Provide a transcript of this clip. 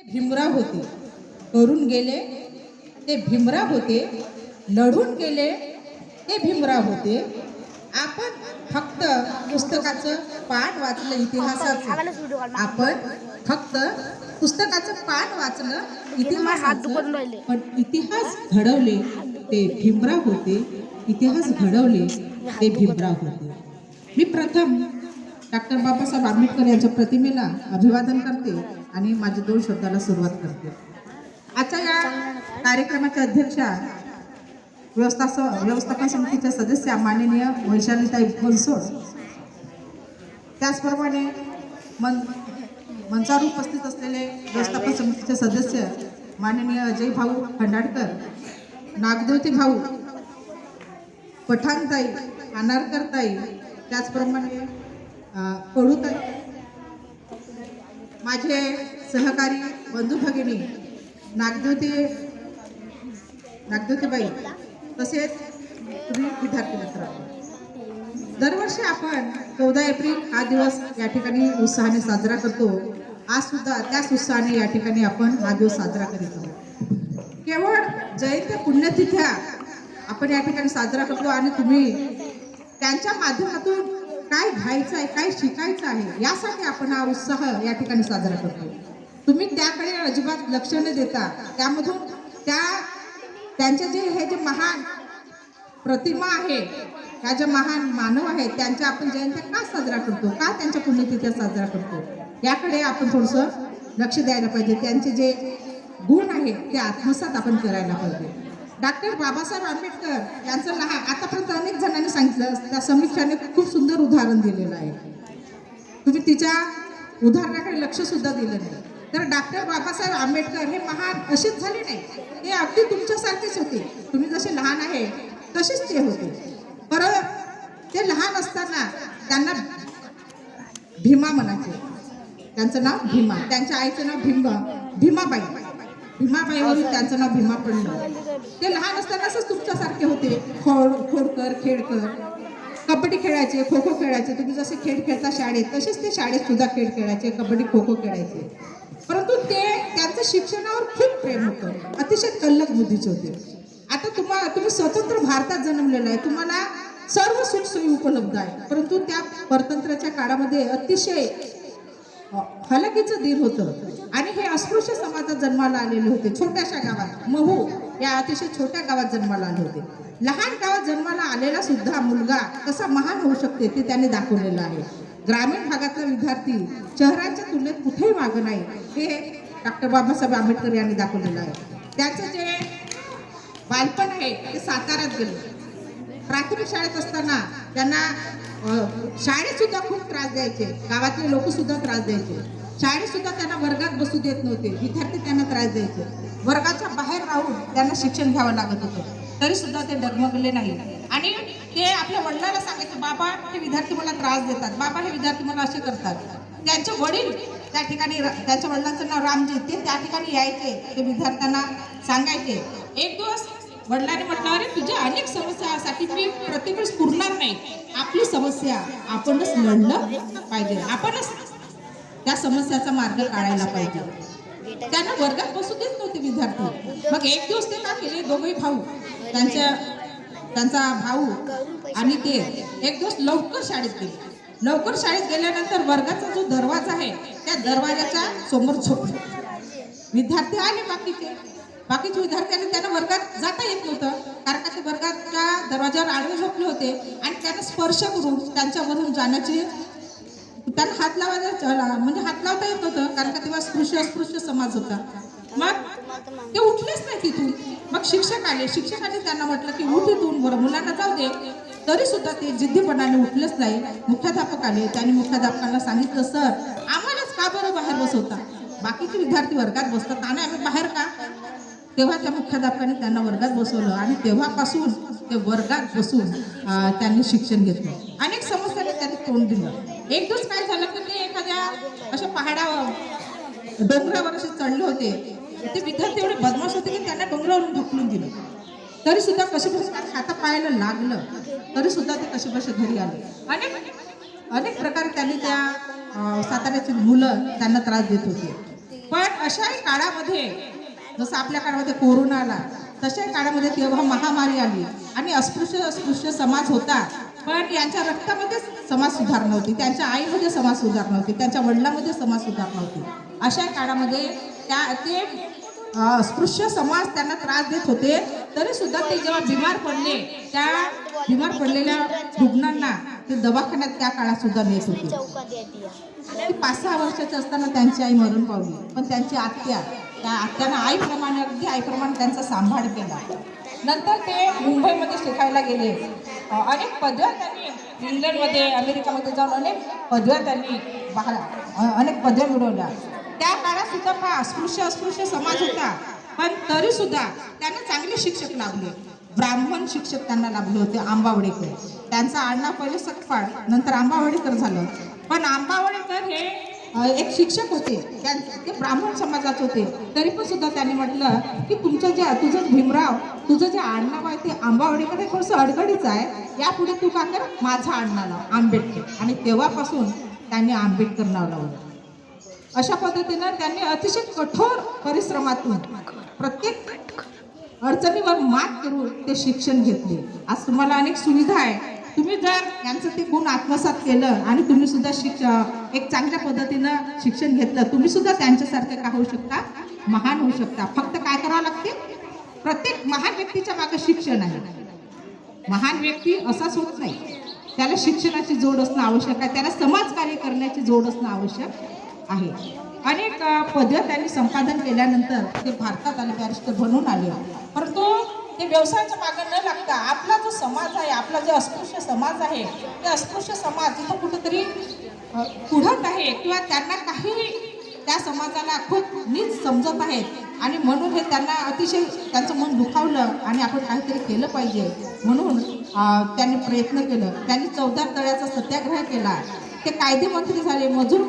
भीमराव होते, करून गेले ते भीमराव होते, लढून गेले ते भीमराव होते. आपण फक्त पुस्तकाचं पान वाचलं, इतिहासाचं आपण फक्त पुस्तकाचं पान वाचलं, इतिहासाचं, पण इतिहास घडवले ते भीमराव होते, इतिहास घडवले ते भीमराव होते. मी प्रथम डॉक्टर बाबासाहेब आंबेडकर यांच्या प्रतिमेला अभिवादन करते आणि माझ्या 2 शब्दाला सुरुवात करते. आजच्या या कार्यक्रमाच्या अध्यक्षा व्यवस्थापन समितीच्या सदस्य माननीय वैशालीताई बनसोड, त्याचप्रमाणे मंचावर उपस्थित असलेले व्यवस्थापन समितीचे सदस्य माननीय अजय भाऊ खंडाडकर, नागदेवते भाऊ, पठाणताई, आनारकरताई, त्याचप्रमाणे पडूताई, माझे सहकारी बंधू भगिनी नागदेवतेबाई, तसेच तुम्ही विद्यार्थी मित्र. दरवर्षी आपण 14 एप्रिल हा दिवस या ठिकाणी उत्साहाने साजरा करतो. आज सुद्धा त्याच उत्साहाने या ठिकाणी आपण हा दिवस साजरा करीत आहोत. केवळ जयंती पुण्यतिथ्या आपण या ठिकाणी साजरा करतो आणि तुम्ही त्यांच्या माध्यमातून काय घ्यायचं आहे, काय शिकायचं आहे, यासाठी आपण हा उत्साह या ठिकाणी साजरा करतो. तुम्ही त्याकडे अजिबात लक्ष न देता त्यामधून त्यांचे जे महान प्रतिमा आहे, ह्या ज्या महान मानव आहेत, त्यांच्या आपण जयंत्या का साजरा करतो, का त्यांच्या पुण्यतिथ्या साजरा करतो, याकडे आपण थोडंसं लक्ष द्यायला पाहिजे. त्यांचे जे गुण आहेत ते आत्मसात आपण करायला पाहिजे. डॉक्टर बाबासाहेब आंबेडकर यांचं आतापर्यंत अनेक जणांनी सांगितलं, त्या समीक्षाने खूप सुंदर उदाहरण दिलेलं आहे. तुम्ही तिच्या उदाहरणाकडे लक्ष सुद्धा दिलं नाही. तर डॉक्टर बाबासाहेब आंबेडकर हे महान असेच झाले नाही, ते अगदी तुमच्यासारखेच होते. तुम्ही जसे लहान आहे तसेच ते होते. परत ते लहान असताना त्यांना भीमा म्हणायचे. त्यांचं नाव भीमा, त्यांच्या आईचं नाव भीमाबाईवरून त्यांचं नाव भीमा पडलं. ते लहान असताना असंच तुमच्यासारखे होते. खोडकर, खेळकर, कबड्डी खेळायचे, खो खो खेळायचे. तुम्ही जसे खेळ खेळता शाळेत, तसेच ते शाळेत सुद्धा खेळ खेळायचे, कबड्डी खो खो खेळायचे. परंतु त्यांचं शिक्षणावर खूप प्रेम होतं, अतिशय तल्लख बुद्धीचे होते. आता तुम्ही स्वतंत्र भारतात जन्मलेला आहे, तुम्हाला सर्व सुखसोयी उपलब्ध आहे, परंतु त्या परतंत्राच्या काळामध्ये अतिशय हलकीचं दिन होतं आणि हे अस्पृश्य समाजात जन्माला आलेले होते. छोट्याशा गावात, महू या अतिशय छोट्या गावात जन्माला आले होते. लहान गावात जन्माला आलेला सुद्धा मुलगा कसा महान होऊ शकते ते त्यांनी दाखवलेलं आहे. ग्रामीण भागातला विद्यार्थी शहराच्या तुलनेत कुठेही मागं नाही, हे डॉक्टर बाबासाहेब आंबेडकर यांनी दाखवलेलं आहे. त्यांचं जे बालपण आहे ते साताऱ्यात गेले. प्राथमिक शाळेत असताना त्यांना शाळेत सुद्धा खूप त्रास द्यायचे, गावातले लोक सुद्धा त्रास द्यायचे. शाळेत सुद्धा त्यांना वर्गात बसू देत नव्हते, विद्यार्थी त्यांना त्रास द्यायचे. वर्गाच्या बाहेर राहून त्यांना शिक्षण घ्यावं लागत होतं, तरी सुद्धा ते डगमगले नाही आणि ते आपल्या वडिलांना सांगायचे, बाबा हे विद्यार्थी मला त्रास देतात, बाबा हे विद्यार्थी मला असे करतात. त्यांचे वडील त्या ठिकाणी, त्यांच्या वडिलांचं नाव रामजी, ते त्या ठिकाणी यायचे, ते विद्यार्थ्यांना सांगायचे. एक दिवस वडिलांनी म्हटलं, अरे तुझ्या अनेक समस्यासाठी मी प्रत्येक पुरणार नाही, आपली समस्या आपणच लढलं पाहिजे, आपणच त्या समस्याचा मार्ग काढायला पाहिजे. त्यांना वर्गात बसू देत नव्हते विद्यार्थी. मग एक दिवस ते काय केले, दोघेही भाऊ, त्यांचा भाऊ आणि ते एक दिवस लवकर शाळेत गेले. लवकर शाळेत गेल्यानंतर वर्गाचा जो दरवाजा आहे त्या दरवाजाच्या समोर झोपले. विद्यार्थी आले, बाकीचे विद्यार्थ्यांना त्यांना वर्गात जाता येत नव्हतं, कारण का ते वर्गाच्या दरवाजावर आडवे झोपले होते आणि त्यांना स्पर्श करून त्यांच्यावरून जाण्याचे, त्यांना हात लावता येत नव्हतं, कारण का तेव्हा अस्पृश्य समाज होता. मग ते उठलेच नाही तिथून. मग शिक्षक आले, त्यांना म्हटलं की उठ इथून, बरं मुलांना जाऊ दे, तरी सुद्धा ते जिद्दीपणाने उठलेच नाही. मुख्याध्यापक आले, त्यांनी मुख्याध्यापकांना सांगितलं, सर आम्हालाच का बरं बाहेर बसवता, बाकीचे विद्यार्थी वर्गात बसतात आणि आम्ही बाहेर का. तेव्हा त्या मुख्याध्यापकाने त्यांना वर्गात बसवलं आणि तेव्हापासून ते वर्गात बसून त्यांनी शिक्षण घेतलं. अनेक समस्यांना त्यांनी तोंड दिलं. एक दिवस काय झालं तर ते एखाद्या अशा पहाडावर, डोंगरावर असे चढले होते. ते विद्यार्थी एवढे बदमाश होते की त्यांना डोंगरावरून ढकलून दिलं, तरी सुद्धा कसेबसे हाता पायाला लागलं, तरी सुद्धा ते कसेबसे घरी आले. अनेक प्रकारे त्यांनी त्या साताऱ्याची मुलं त्यांना त्रास देत होते. पण अशाही काळामध्ये जसं आपल्या काळामध्ये कोरोना आला, तशाही काळामध्ये तेव्हा महामारी आली आणि अस्पृश्य समाज होता, पण यांच्या रक्तामध्ये समाज सुधारणा नव्हती, त्यांच्या आईमध्ये समाज सुधारणा नव्हती, त्यांच्या वडिलांमध्ये समाज सुधारणा नव्हती. अशा काळामध्ये ते अस्पृश्य समाज त्यांना त्रास देत होते, तरी सुद्धा ते जेव्हा बिमार पडले, त्या बिमार पडलेल्या रुग्णांना ते दवाखान्यात त्या काळात सुद्धा नेत होते. 5-6 वर्षाचे असताना त्यांची आई मरण पावली, पण त्यांची त्या आत्यानं आईप्रमाणे, अगदी आईप्रमाणे त्यांचा सांभाळ केला. नंतर ते मुंबईमध्ये शिकायला गेले. अनेक पदव्या त्यांनी इंग्लंडमध्ये, अमेरिकामध्ये जाऊन अनेक पदव्या त्यांनी अनेक पदव्या मिळवल्या. त्या काळात सुद्धा हा अस्पृश्य समाज होता, पण तरी सुद्धा त्यांना चांगले शिक्षक लाभले. ब्राह्मण शिक्षक त्यांना लाभले होते, आंबावडेकर. त्यांचा आडनाव पहिले सकपाळ, नंतर आंबावडेकर झालं. पण आंबावडेकर हे एक शिक्षक होते, ते ब्राह्मण समाजाचे होते. तरी पण सुद्धा त्यांनी म्हटलं की तुझं भीमराव, तुझं जे आडनाव आहे ते आंबावडेकर हे थोडंसं अडगडीचं आहे, यापुढे तू का कर, माझं आडनाव लाव आंबेडकर. आणि तेव्हापासून त्यांनी आंबेडकर नाव लावलं. अशा पद्धतीनं त्यांनी अतिशय कठोर परिश्रमातून प्रत्येक अडचणीवर मात करून ते शिक्षण घेतले. आज तुम्हाला अनेक सुविधा आहे. तुम्ही जर यांचं ते गुण आत्मसात केलं आणि तुम्ही सुद्धा एक चांगल्या पद्धतीनं शिक्षण घेतलं, तुम्ही सुद्धा त्यांच्यासारखे का होऊ शकता, महान होऊ शकता. फक्त काय करावं लागते, प्रत्येक महान व्यक्तीच्या मागे शिक्षण आहे. महान व्यक्ती असाच होत नाही, त्याला शिक्षणाची जोड असणं आवश्यक आहे, त्याला समाजकार्य करण्याची जोड असणं आवश्यक आहे. अनेक पदव्या त्यांनी संपादन केल्यानंतर ते भारतात आले, बॅरिस्टर बनून आले. परंतु ते व्यवसायाच्या मागे न लागता आपला जो समाज आहे, आपला जो अस्पृश्य समाज आहे, ते अस्पृश्य समाज इथं कुठंतरी पुढत आहे किंवा त्यांना काही त्या समाजाला खूप नीट समजत आहेत आणि म्हणून हे त्यांना अतिशय त्यांचं मन दुखावलं आणि आपण काहीतरी केलं पाहिजे म्हणून त्यांनी प्रयत्न केलं. त्यांनी 14 तळ्याचा सत्याग्रह केला. ते कायदे मंत्री झाले, मजूर